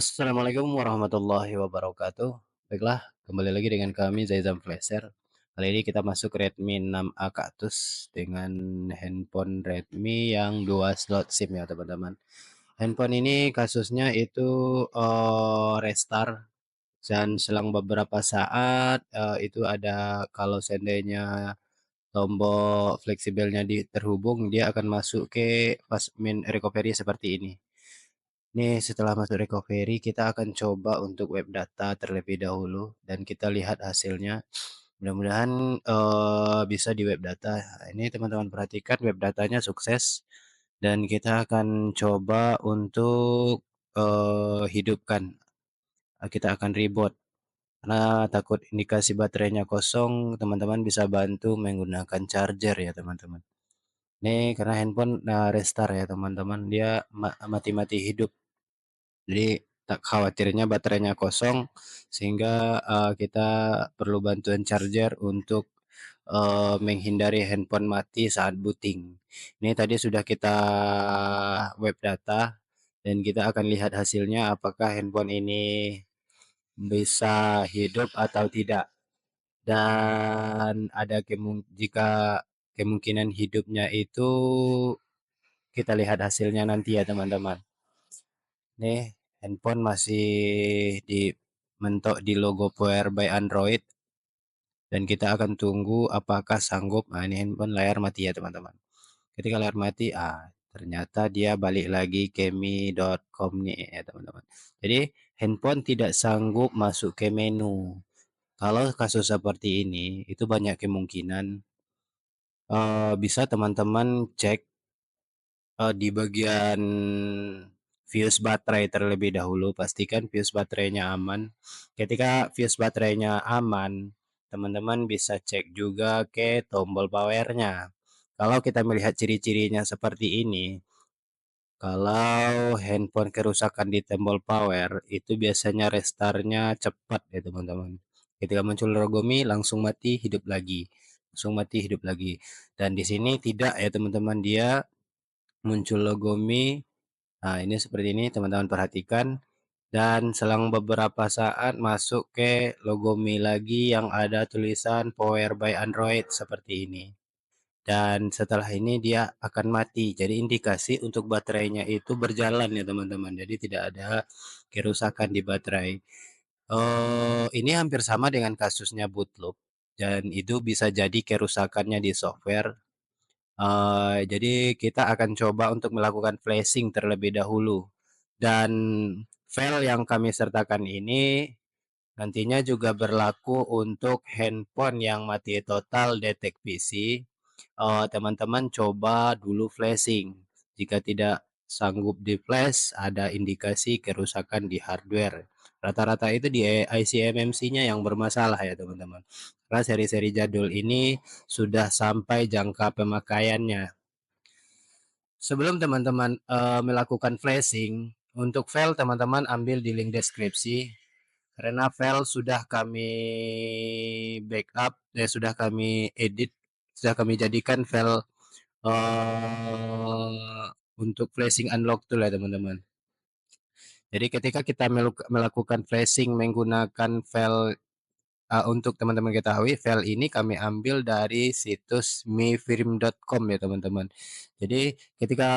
Assalamualaikum warahmatullahi wabarakatuh. Baiklah, kembali lagi dengan kami Zaizam Flasher. Kali ini kita masuk Redmi 6A Cactus dengan handphone Redmi yang 2 slot SIM ya teman-teman. Handphone ini kasusnya itu restart dan selang beberapa saat itu ada kalau seandainya tombol fleksibelnya terhubung, dia akan masuk ke pas main recovery seperti ini. Nih, setelah masuk recovery, kita akan coba untuk web data terlebih dahulu dan kita lihat hasilnya. Mudah-mudahan bisa di web data. Ini teman-teman perhatikan web datanya sukses dan kita akan coba untuk hidupkan. Kita akan reboot karena takut indikasi baterainya kosong. Teman-teman bisa bantu menggunakan charger ya teman-teman. Nih karena handphone restart ya teman-teman, dia mati-mati hidup. Jadi tak khawatirnya baterainya kosong sehingga kita perlu bantuan charger untuk menghindari handphone mati saat booting. Ini tadi sudah kita web data dan kita akan lihat hasilnya apakah handphone ini bisa hidup atau tidak. Dan ada jika kemungkinan hidupnya itu kita lihat hasilnya nanti ya teman-teman. Nih, handphone masih mentok di logo Power by Android dan kita akan tunggu apakah sanggup. Nah, ini handphone layar mati ya teman-teman. Ketika layar mati, ternyata dia balik lagi ke mi.com nih ya teman-teman. Jadi handphone tidak sanggup masuk ke menu. Kalau kasus seperti ini, itu banyak kemungkinan bisa teman-teman cek di bagian fuse baterai terlebih dahulu, pastikan fuse baterainya aman. Ketika fuse baterainya aman, teman-teman bisa cek juga ke tombol powernya. Kalau kita melihat ciri-cirinya seperti ini, kalau handphone kerusakan di tombol power, itu biasanya restartnya cepat ya teman-teman. Ketika muncul logo Mi, langsung mati, hidup lagi. Langsung mati, hidup lagi. Dan di sini tidak ya teman-teman, dia muncul logo Mi. Nah, ini seperti ini teman-teman perhatikan. Dan selang beberapa saat masuk ke logo Mi lagi yang ada tulisan Power by Android seperti ini. Dan setelah ini dia akan mati. Jadi indikasi untuk baterainya itu berjalan ya teman-teman. Jadi tidak ada kerusakan di baterai. Ini hampir sama dengan kasusnya bootloop. Dan itu bisa jadi kerusakannya di software. Jadi kita akan coba untuk melakukan flashing terlebih dahulu. Dan file yang kami sertakan ini nantinya juga berlaku untuk handphone yang mati total detek PC. Teman-teman coba dulu flashing. Jika tidak sanggup di flash, ada indikasi kerusakan di hardware. Rata-rata itu di IC MMC-nya yang bermasalah ya teman-teman. Karena seri-seri jadul ini sudah sampai jangka pemakaiannya. Sebelum teman-teman melakukan flashing, untuk file teman-teman ambil di link deskripsi karena file sudah kami backup, sudah kami edit, sudah kami jadikan file untuk flashing unlock tool ya teman-teman. Jadi ketika kita melakukan flashing menggunakan file untuk teman-teman ketahui, file ini kami ambil dari situs mifilm.com ya teman-teman. Jadi ketika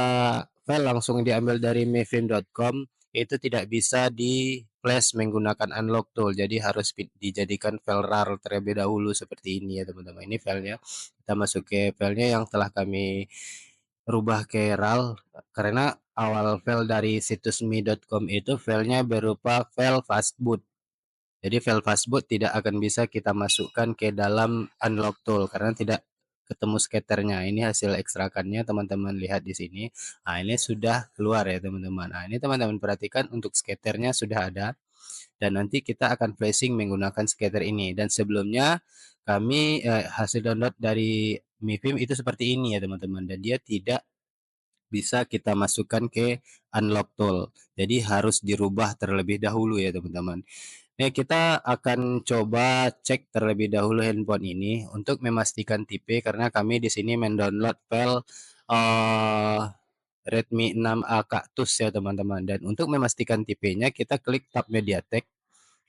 file langsung diambil dari mifilm.com, itu tidak bisa di flash menggunakan unlock tool. Jadi harus dijadikan file RAR terlebih dahulu seperti ini ya teman-teman. Ini filenya. Kita masuk ke filenya yang telah kami rubah ke RAR karena awal file dari situs mi.com itu filenya berupa file fastboot. Jadi file fastboot tidak akan bisa kita masukkan ke dalam unlock tool karena tidak ketemu skaternya. Ini hasil ekstrakannya teman-teman lihat di sini. Nah, ini sudah keluar ya teman-teman. Nah, ini teman-teman perhatikan untuk skaternya sudah ada dan nanti kita akan flashing menggunakan skater ini. Dan sebelumnya kami hasil download dari MiFilm itu seperti ini ya teman-teman dan dia tidak bisa kita masukkan ke unlock tool. Jadi harus dirubah terlebih dahulu ya teman-teman. Nah, kita akan coba cek terlebih dahulu handphone ini untuk memastikan tipe karena kami di sini mendownload file Redmi 6A Cactus ya teman-teman. Dan untuk memastikan tipenya kita klik tab MediaTek,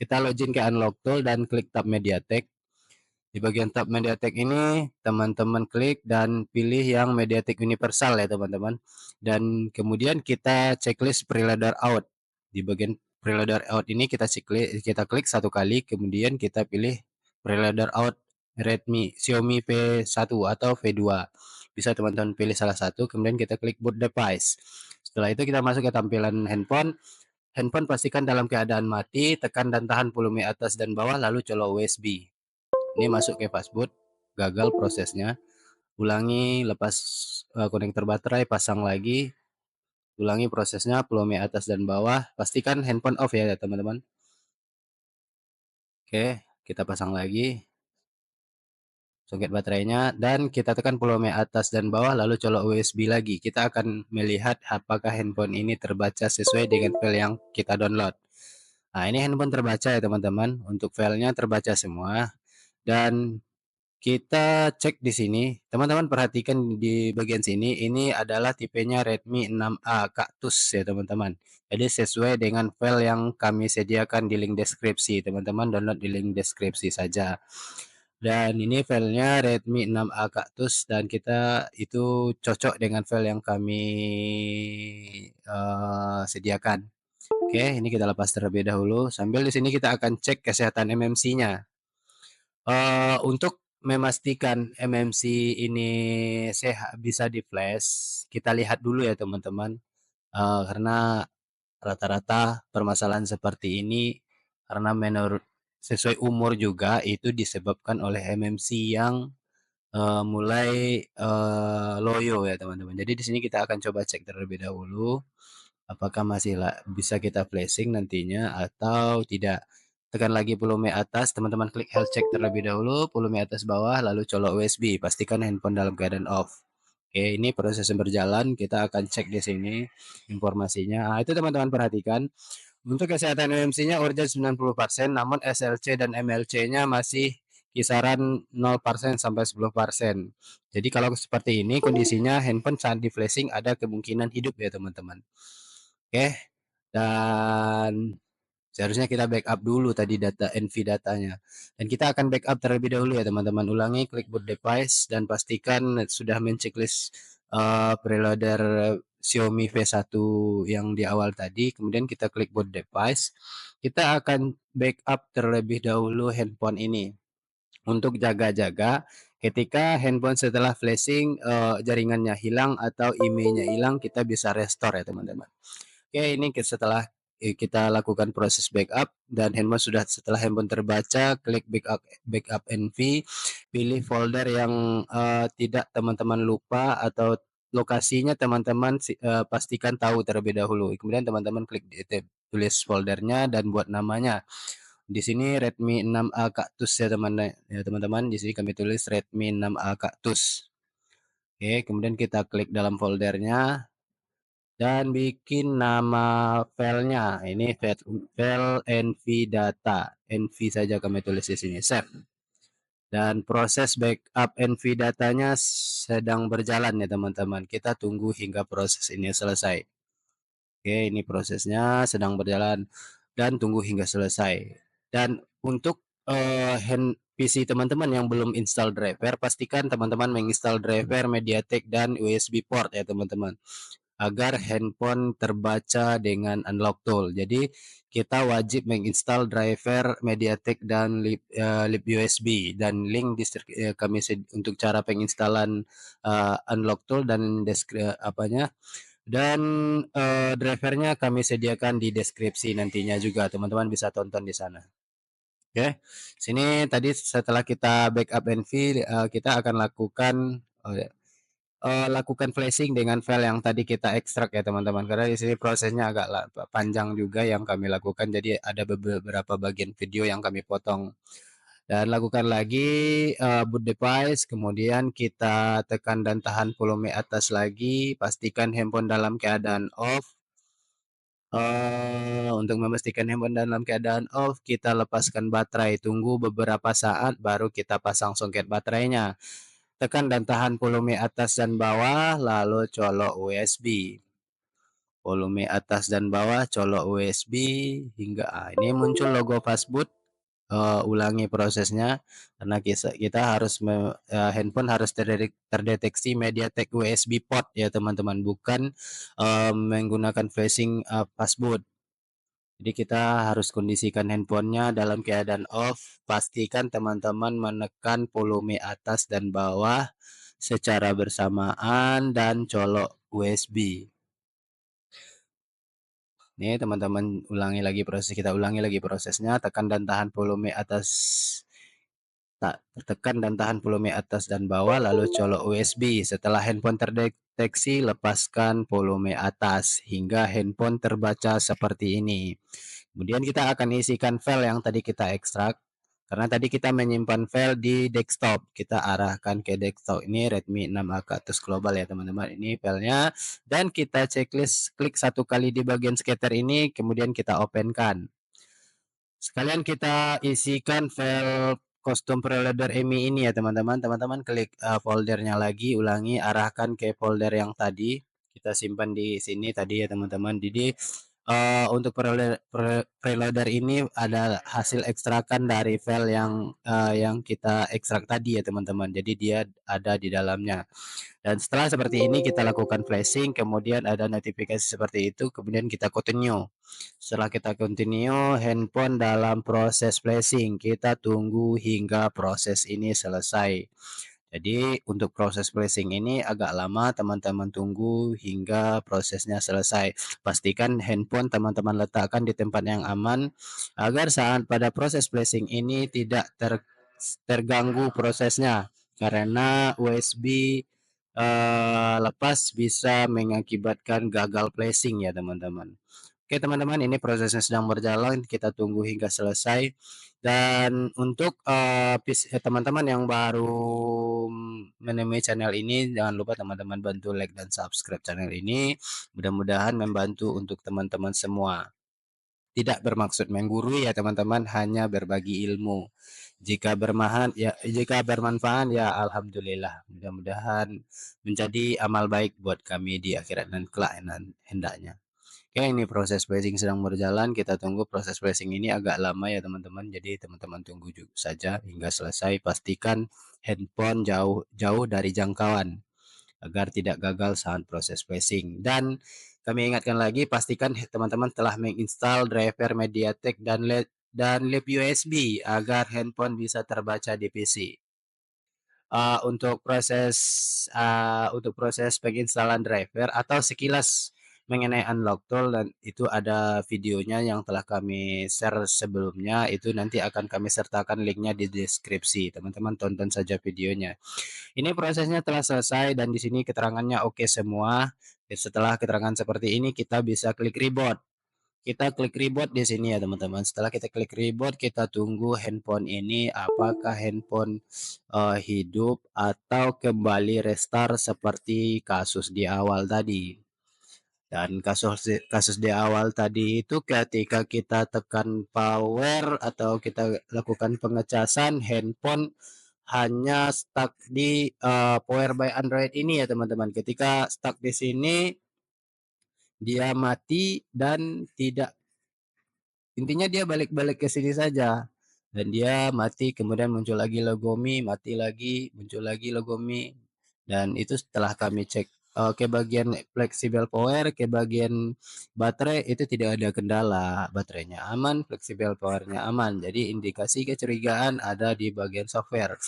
kita login ke Unlock Tool dan klik tab MediaTek. Di bagian tab MediaTek ini teman-teman klik dan pilih yang MediaTek Universal ya teman-teman. Dan kemudian kita checklist preloader out. Di bagian preloader out ini kita klik satu kali, kemudian kita pilih preloader out Redmi Xiaomi V1 atau V2. Bisa teman-teman pilih salah satu, kemudian kita klik boot device. Setelah itu kita masuk ke tampilan handphone. Handphone pastikan dalam keadaan mati, tekan dan tahan volume atas dan bawah lalu colok USB. Ini masuk ke fastboot, gagal prosesnya. Ulangi, lepas konektor baterai, pasang lagi. Ulangi prosesnya, volume atas dan bawah. Pastikan handphone off ya teman-teman. Oke, kita pasang lagi soket baterainya dan kita tekan volume atas dan bawah lalu colok USB lagi. Kita akan melihat apakah handphone ini terbaca sesuai dengan file yang kita download. Nah, ini handphone terbaca ya teman-teman. Untuk filenya terbaca semua dan kita cek di sini. Teman-teman perhatikan di bagian sini, ini adalah tipenya Redmi 6A Cactus ya teman-teman. Jadi sesuai dengan file yang kami sediakan di link deskripsi. Teman-teman download di link deskripsi saja. Dan ini filenya Redmi 6A Cactus dan kita itu cocok dengan file yang kami sediakan. Oke, ini kita lepas terlebih dahulu. Sambil di sini kita akan cek kesehatan MMC-nya. Untuk memastikan MMC ini sehat bisa di-flash, kita lihat dulu ya teman-teman. Karena rata-rata permasalahan seperti ini karena menurut sesuai umur juga itu disebabkan oleh MMC yang mulai loyo ya teman-teman. Jadi di sini kita akan coba cek terlebih dahulu apakah masih bisa kita flashing nantinya atau tidak. Tekan lagi volume atas, teman-teman klik health check terlebih dahulu, volume atas bawah, lalu colok USB, pastikan handphone dalam keadaan off. Oke, ini proses yang berjalan, kita akan cek di sini informasinya. Nah, itu teman-teman perhatikan. Untuk kesehatan MMC-nya urgent 90%, namun SLC dan MLC-nya masih kisaran 0% sampai 10%. Jadi kalau seperti ini kondisinya handphone saat di flashing ada kemungkinan hidup ya teman-teman. Oke, dan seharusnya kita backup dulu tadi data NV datanya. Dan kita akan backup terlebih dahulu ya teman-teman. Ulangi klik boot device dan pastikan sudah menceklis preloader Xiaomi V1 yang di awal tadi. Kemudian kita klik boot device. Kita akan backup terlebih dahulu handphone ini untuk jaga-jaga ketika handphone setelah flashing jaringannya hilang atau IMEI-nya hilang, kita bisa restore ya teman-teman. Oke, ini setelah kita lakukan proses backup dan handphone sudah setelah handphone terbaca, klik backup NV, pilih folder yang tidak teman-teman lupa atau lokasinya teman-teman pastikan tahu terlebih dahulu. Kemudian teman-teman klik tulis foldernya dan buat namanya. Di sini Redmi 6A Cactus ya teman-teman. Ya teman-teman, di sini kami tulis Redmi 6A Cactus. Oke, kemudian kita klik dalam foldernya dan bikin nama filenya. Ini file NV data. NV saja kami tulis di sini. Save. Dan proses backup NV datanya sedang berjalan ya teman-teman. Kita tunggu hingga proses ini selesai. Oke, ini prosesnya sedang berjalan dan tunggu hingga selesai. Dan untuk PC teman-teman yang belum install driver, pastikan teman-teman menginstal driver MediaTek dan USB port ya teman-teman agar handphone terbaca dengan unlock tool. Jadi kita wajib menginstal driver MediaTek dan lip USB dan link kami untuk cara penginstalan unlock tool dan drivernya kami sediakan di deskripsi nantinya juga teman-teman bisa tonton di sana. Oke, sini tadi setelah kita backup NV kita akan lakukan flashing dengan file yang tadi kita ekstrak ya teman-teman karena di sini prosesnya agak panjang juga yang kami lakukan jadi ada beberapa bagian video yang kami potong dan lakukan lagi boot device kemudian kita tekan dan tahan volume atas lagi pastikan handphone dalam keadaan off. Untuk memastikan handphone dalam keadaan off kita lepaskan baterai tunggu beberapa saat baru kita pasang soket baterainya. tekan dan tahan volume atas dan bawah, lalu colok USB. Volume atas dan bawah, colok USB hingga ini muncul logo fastboot. Ulangi prosesnya karena kita harus handphone harus terdeteksi MediaTek USB port ya teman-teman, bukan menggunakan flashing fastboot. Jadi kita harus kondisikan handphonenya dalam keadaan off. Pastikan teman-teman menekan volume atas dan bawah secara bersamaan dan colok USB. Nih teman-teman kita ulangi lagi prosesnya, tekan dan tahan volume atas tekan dan tahan volume atas dan bawah lalu colok USB. Setelah handphone terdeteksi, lepaskan volume atas hingga handphone terbaca seperti ini. Kemudian kita akan isikan file yang tadi kita ekstrak. Karena tadi kita menyimpan file di desktop, kita arahkan ke desktop. Ini Redmi 6A Atus Global ya teman-teman. Ini filenya dan kita checklist, klik satu kali di bagian scatter ini, kemudian kita openkan. Sekalian kita isikan file custom preloader EMI ini ya teman-teman. Teman-teman klik foldernya lagi, ulangi, arahkan ke folder yang tadi. Kita simpan di sini tadi ya teman-teman. Jadi untuk preloader ini ada hasil ekstrakan dari file yang kita ekstrak tadi ya teman-teman. Jadi dia ada di dalamnya. Dan setelah seperti ini kita lakukan flashing, kemudian ada notifikasi seperti itu, kemudian kita continue. Setelah kita continue, handphone dalam proses flashing. Kita tunggu hingga proses ini selesai. Jadi untuk proses flashing ini agak lama, teman-teman tunggu hingga prosesnya selesai. Pastikan handphone teman-teman letakkan di tempat yang aman agar saat pada proses flashing ini tidak terganggu prosesnya karena USB lepas bisa mengakibatkan gagal flashing ya teman-teman. Oke teman-teman, ini prosesnya sedang berjalan, kita tunggu hingga selesai. Dan untuk teman-teman yang baru menemui channel ini, jangan lupa teman-teman bantu like dan subscribe channel ini. Mudah-mudahan membantu untuk teman-teman semua. Tidak bermaksud menggurui ya teman-teman, hanya berbagi ilmu. Jika bermanfaat ya alhamdulillah. Mudah-mudahan menjadi amal baik buat kami di akhirat dan kelak hendaknya. Oke, ini proses flashing sedang berjalan. Kita tunggu proses flashing ini agak lama ya teman-teman. Jadi teman-teman tunggu juga saja hingga selesai. Pastikan handphone jauh dari jangkauan agar tidak gagal saat proses flashing. Dan kami ingatkan lagi, pastikan teman-teman telah menginstal driver MediaTek dan lab USB agar handphone bisa terbaca di PC. Untuk proses penginstalan driver atau sekilas mengenai unlock tool, dan itu ada videonya yang telah kami share sebelumnya, itu nanti akan kami sertakan linknya di deskripsi, teman-teman tonton saja videonya. Ini prosesnya telah selesai dan di sini keterangannya oke semua. Setelah keterangan seperti ini kita bisa klik reboot. Kita klik reboot di sini ya teman-teman. Setelah kita klik reboot, kita tunggu handphone ini apakah handphone hidup atau kembali restart seperti kasus di awal tadi. Dan kasus di awal tadi itu ketika kita tekan power atau kita lakukan pengecasan, handphone hanya stuck di power by Android ini ya teman-teman. Ketika stuck di sini dia mati dan tidak, intinya dia balik-balik ke sini saja dan dia mati, kemudian muncul lagi logo Mi, mati lagi, muncul lagi logo Mi. Dan itu setelah kami cek ke bagian fleksibel power, ke bagian baterai itu tidak ada kendala, baterainya aman, fleksibel powernya aman. Jadi indikasi kecurigaan ada di bagian software.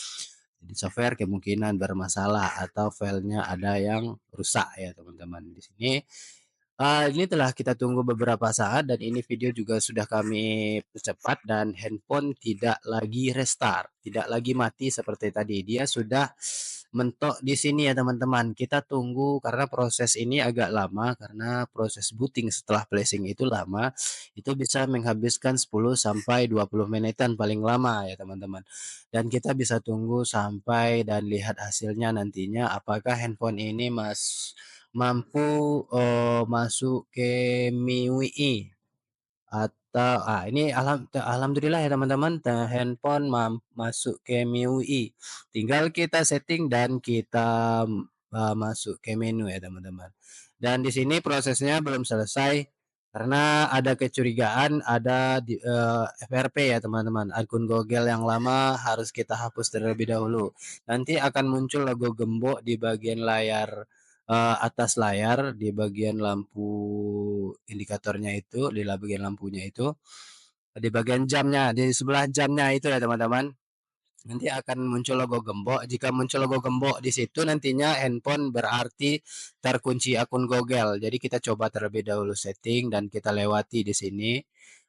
Jadi software kemungkinan bermasalah atau filenya ada yang rusak ya teman-teman. Di sini ini telah kita tunggu beberapa saat dan ini video juga sudah kami percepat dan handphone tidak lagi restart, tidak lagi mati seperti tadi. Dia sudah mentok di sini ya teman-teman. Kita tunggu karena proses ini agak lama karena proses booting setelah flashing itu lama. Itu bisa menghabiskan 10 sampai 20 menitan paling lama ya teman-teman. Dan kita bisa tunggu sampai dan lihat hasilnya nantinya apakah handphone ini mampu masuk ke MIUI atau ini alhamdulillah ya teman-teman, handphone masuk ke MIUI. Tinggal kita setting dan kita, masuk ke menu ya teman-teman. Dan di sini prosesnya belum selesai karena ada kecurigaan ada FRP ya teman-teman, akun Google yang lama harus kita hapus terlebih dahulu. Nanti akan muncul logo gembok di bagian layar, atas layar di bagian lampu indikatornya itu, di bagian lampunya itu, di bagian jamnya, di sebelah jamnya itu ya teman-teman. Nanti akan muncul logo gembok. Jika muncul logo gembok di situ nantinya handphone berarti terkunci akun Google. Jadi kita coba terlebih dahulu setting dan kita lewati di sini.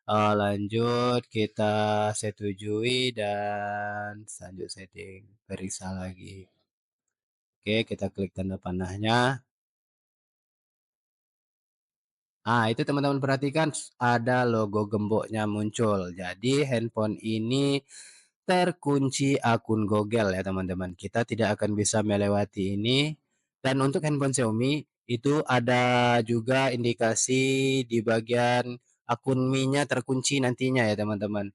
Lanjut kita setujui dan lanjut setting. Periksa lagi. Oke, kita klik tanda panahnya. Itu teman-teman perhatikan ada logo gemboknya muncul. Jadi handphone ini terkunci akun Google ya teman-teman. Kita tidak akan bisa melewati ini. Dan untuk handphone Xiaomi itu ada juga indikasi di bagian akun Mi-nya terkunci nantinya ya teman-teman.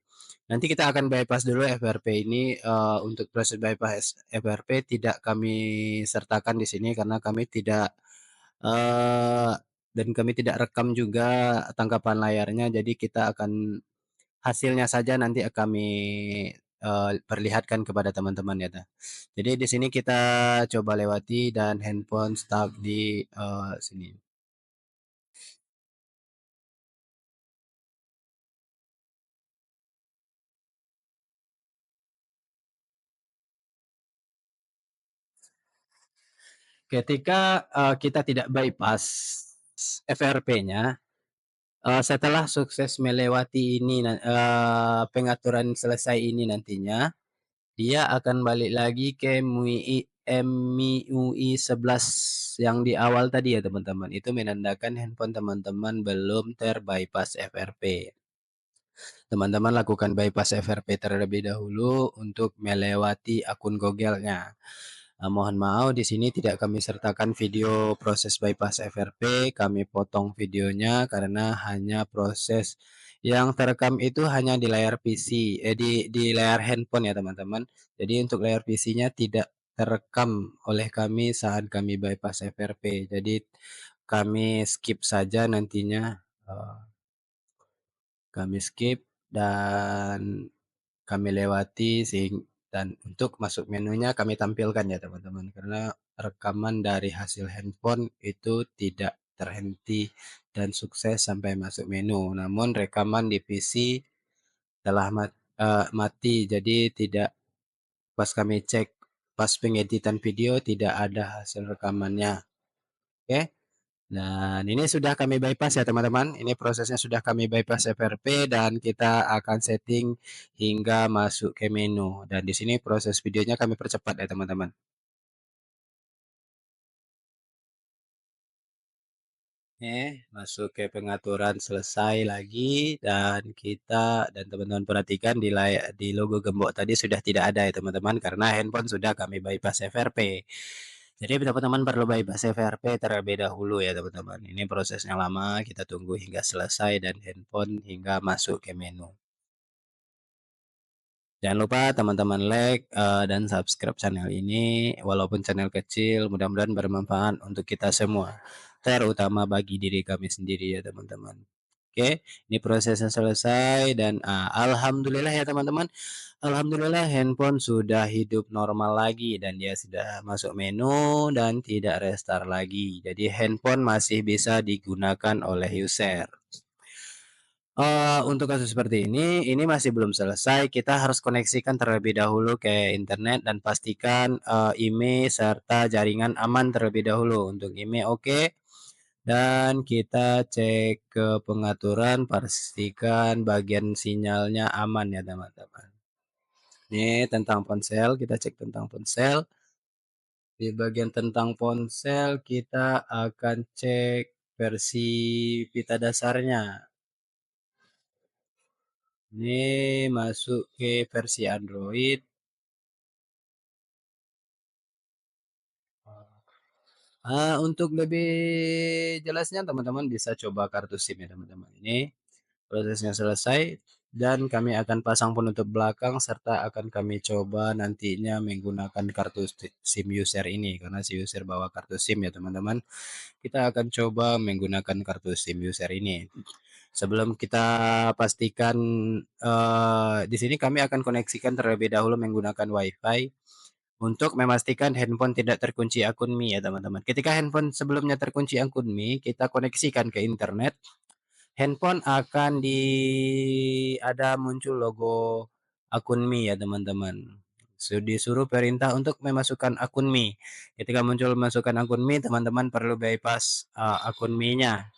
Nanti kita akan bypass dulu FRP ini, untuk proses bypass FRP tidak kami sertakan di sini karena kami tidak, eee, dan kami tidak rekam juga tangkapan layarnya, jadi kita akan hasilnya saja nanti kami, perlihatkan kepada teman-teman ya, Jadi di sini kita coba lewati dan handphone stuck di, sini. Ketika, kita tidak bypass FRP-nya, setelah sukses melewati ini pengaturan selesai ini nantinya, dia akan balik lagi ke MIUI 11 yang di awal tadi ya teman-teman, itu menandakan handphone teman-teman belum ter-bypass FRP. Teman-teman lakukan bypass FRP terlebih dahulu untuk melewati akun Google-nya. Mohon maaf di sini tidak kami sertakan video proses bypass FRP, kami potong videonya karena hanya proses yang terekam itu hanya di layar PC, di layar handphone ya teman-teman. Jadi untuk layar PC-nya tidak terekam oleh kami saat kami bypass FRP. Jadi kami skip saja nantinya, kami skip dan kami lewati dan untuk masuk menunya kami tampilkan ya teman-teman, karena rekaman dari hasil handphone itu tidak terhenti dan sukses sampai masuk menu. Namun rekaman di PC telah mati, jadi tidak pas kami cek pas pengeditan video tidak ada hasil rekamannya. Oke. Dan ini sudah kami bypass ya teman-teman. Ini prosesnya sudah kami bypass FRP dan kita akan setting hingga masuk ke menu. Dan di sini proses videonya kami percepat ya teman-teman. Masuk ke pengaturan selesai lagi dan kita dan teman-teman perhatikan di logo gembok tadi sudah tidak ada ya teman-teman karena handphone sudah kami bypass FRP. Jadi teman-teman perlu bypass FRP terlebih dahulu ya teman-teman. Ini prosesnya lama, kita tunggu hingga selesai dan handphone hingga masuk ke menu. Jangan lupa teman-teman like, dan subscribe channel ini, walaupun channel kecil, mudah-mudahan bermanfaat untuk kita semua, terutama bagi diri kami sendiri ya teman-teman. Oke, ini prosesnya selesai dan, alhamdulillah ya teman-teman, alhamdulillah handphone sudah hidup normal lagi dan dia sudah masuk menu dan tidak restart lagi. Jadi handphone masih bisa digunakan oleh user. Untuk kasus seperti ini masih belum selesai, kita harus koneksikan terlebih dahulu ke internet dan pastikan, IMEI serta jaringan aman terlebih dahulu. Untuk IMEI oke, dan kita cek ke pengaturan, pastikan bagian sinyalnya aman ya teman-teman. Ini tentang ponsel, kita cek tentang ponsel. Di bagian tentang ponsel kita akan cek versi pita dasarnya. Ini masuk ke versi Android. Untuk lebih jelasnya teman-teman bisa coba kartu SIM ya teman-teman. Ini prosesnya selesai dan kami akan pasang penutup belakang serta akan kami coba nantinya menggunakan kartu SIM user ini karena si user bawa kartu SIM ya teman-teman. Kita akan coba menggunakan kartu SIM user ini. Sebelum kita pastikan, di sini kami akan koneksikan terlebih dahulu menggunakan WiFi untuk memastikan handphone tidak terkunci akun Mi ya teman-teman. Ketika handphone sebelumnya terkunci akun Mi, kita koneksikan ke internet, handphone akan ada muncul logo akun Mi ya teman-teman. Disuruh perintah untuk memasukkan akun Mi. Ketika muncul masukkan akun Mi, teman-teman perlu bypass akun Mi-nya.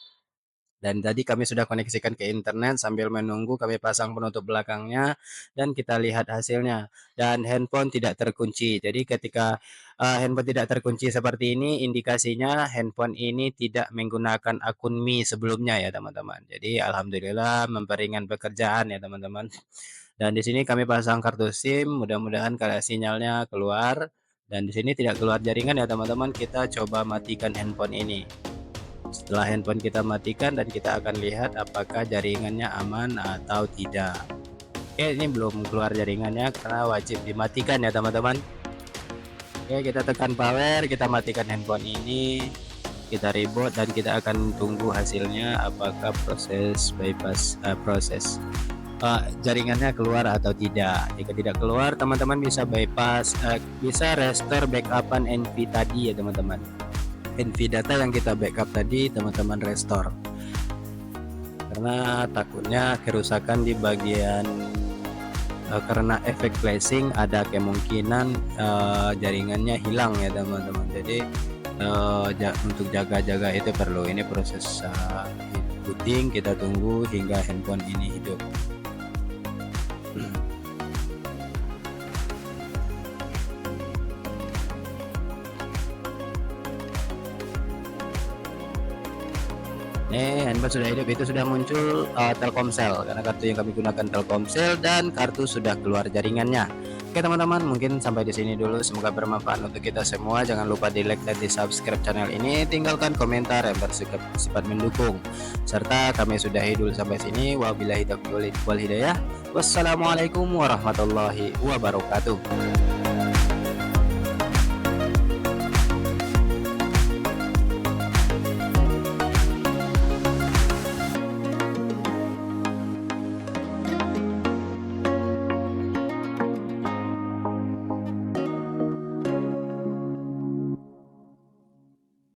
Dan tadi kami sudah koneksikan ke internet sambil menunggu kami pasang penutup belakangnya dan kita lihat hasilnya. Dan handphone tidak terkunci. Jadi ketika handphone tidak terkunci seperti ini, indikasinya handphone ini tidak menggunakan akun Mi sebelumnya ya teman-teman. Jadi alhamdulillah memperingan pekerjaan ya teman-teman. Dan di sini kami pasang kartu SIM, mudah-mudahan kalau sinyalnya keluar. Dan di sini tidak keluar jaringan ya teman-teman. Kita coba matikan handphone ini. Setelah handphone kita matikan dan kita akan lihat apakah jaringannya aman atau tidak. Oke, ini belum keluar jaringannya karena wajib dimatikan ya teman-teman. Oke, kita tekan power, kita matikan handphone ini, kita reboot dan kita akan tunggu hasilnya apakah proses bypass jaringannya keluar atau tidak. Jika tidak keluar, teman-teman bisa bypass, bisa restore backupan NV tadi ya teman-teman. NV data yang kita backup tadi teman-teman restore karena takutnya kerusakan di bagian karena efek flashing ada kemungkinan jaringannya hilang ya teman-teman. Jadi untuk jaga-jaga itu perlu ini proses booting, kita tunggu hingga handphone ini hidup. Handphone sudah hidup, itu sudah muncul Telkomsel karena kartu yang kami gunakan Telkomsel dan kartu sudah keluar jaringannya. Oke teman-teman, mungkin sampai di sini dulu. Semoga bermanfaat untuk kita semua. Jangan lupa di like dan di subscribe channel ini. Tinggalkan komentar yang bersifat mendukung. Serta kami sudahi dulu sampai sini. Wabillahi taufiq wal hidayah. Wassalamualaikum warahmatullahi wabarakatuh.